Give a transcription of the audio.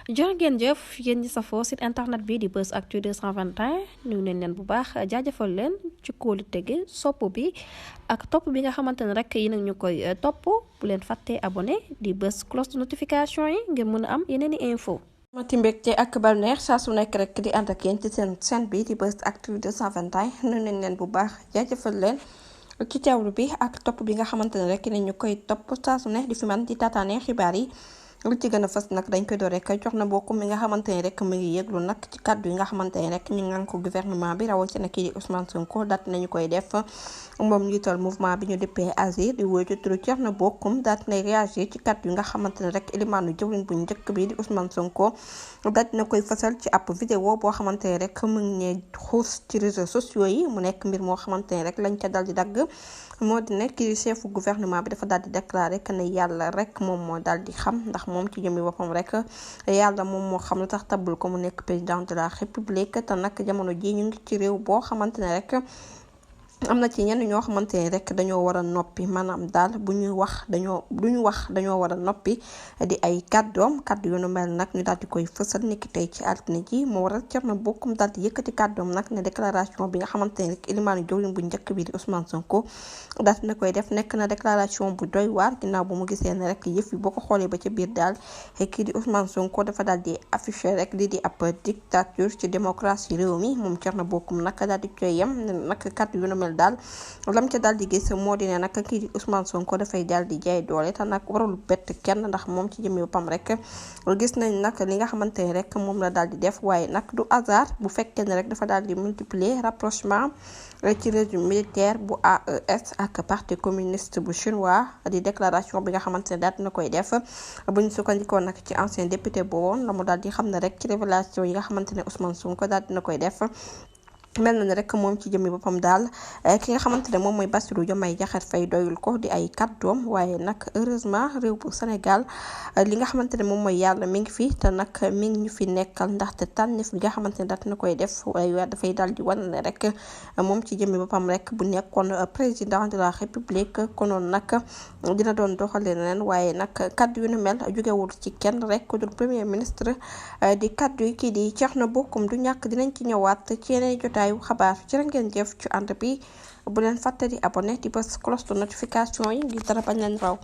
jërë ngeen jëf yéen ñi safoo site internet bi di Buzz Actu 221 nuyu nañ leen bu baax jaajëfal leen ci kóolu tege sopp bi ak topp bi nga xamante ne rek yi nag ñu koy topp bu leen fàttee abonné di bës cloche de notification yi ngir mën a am yeneen i info mati mbégte ak balneex saa su nekk rek di ànd ak yéen ci seen chaîne bi di Buzz Actu 221 nuyu nañ leen bu baax jaajëfal leen ci teewlu bi ak topp bi nga xamante ne rek ni ñu koy topp saa su ne di fi man di taataane xibaar yi lu ci gën a fës nag dañ koy door rek jox na bokk mi nga xamante ne rek mu ngi yëglu nag ci kàddu yi nga xamante ne rek ñu ngi ko gouvernement bi rawatina kii di Ousmane Sonko daat nañu koy def moom njiital mouvement bi ñu dëppee Azir di wóy ci turu jox na bokkum daat nay réagir ci kàddu yi nga xamante ne rek élimaanu jëwriñ bu njëkk bi di Ousmane Sonko daat na koy fësal ci ab vidéo boo xamante ne rek mu ngi ne xuus ci réseaux sociaux yi mu nekk mbir moo xamante ne rek lañ ca dal di dagg moo di ne kii chefu gouvernement bi dafa daal di déclaré que ne yàlla rek moom moo daal di xam ndax moom ci jëmmi boppam rek yàlla moom moo xam lu tax tabul ko mu nekk président de la république te nag jamono ji ñu ngi ci réew boo xamante ne rek am na ci ñenn ñoo xamante ne rek dañoo war a noppi maanaam daal bu ñuy wax dañoo war a noppi di ay kàddoom kàddu yu nu mel nag ñu daal di koy fësal niki tey ci altine ji moo waral Thierno Bocoum daal di yëkkati kàddoom nag ne déclaration bi nga xamante ne rek ilimaanu jawriñ bu njëkk bi di Ousmane Sonko daal dina koy def nekk na déclaration bu doy waar ginnaaw bu mu gisee ne rek yëf yi boo ko xoolee ba ci biir daal kii di Ousmane Sonko dafa daal di affiché rek lii di ab dictature ci démocratie réew mi moom Thierno Bocoum nag daal di koy yem nag kàddu yu nu mel daal lam ca daal di gis moo di ne nag kii di Ousmane Sonko dafay daal di jaay doole te nag warul bett kenn ndax moom ci jëmmi boppam rek gis nañ nag li nga xamante ne rek moom la daal di def waaye nag du hasard bu fekkee ne rek dafa daal di multiplier rapprochement ci régime militaire bu AES ak parti communiste bu chinois di déclaration bi nga xamante ne daal dina koy def bu ñu sukkandikoo nag ci ancien député bu woon la mu daal di xam ne rek ci révélation yi nga xamante ne Ousmane Sonko daal dina koy def mel na ne rek moom ci jëmmi boppam daal ki nga xamante ne moom mooy Bassirou Diomaye Diakhar Faye doyul ko di ay kàddoom waaye nag heureusement réew bu Sénégal li nga xamante ne moom mooy yàlla mi ngi fi te nag mi ngi ñu fi nekkal ndaxte tànneef bi nga xamante ne daat na koy def waaye dafay daal di wan ne rek moom ci jëmmi boppam rek bu nekkoon président de la république konoon nag dina doon doxale leneen waaye nag kaddu yu nu mel jógewul ci kenn rek ku dul premier ministre di kaddu yi kii di Thierno Bocoum du ñàkk dinañ ci ñëwaat ci yeneen jotaay xabaar jërë ngeen jëf ci ànd bi bu leen fàtte di abonné di bës cloche de notification yi ngir dara bañ leen raw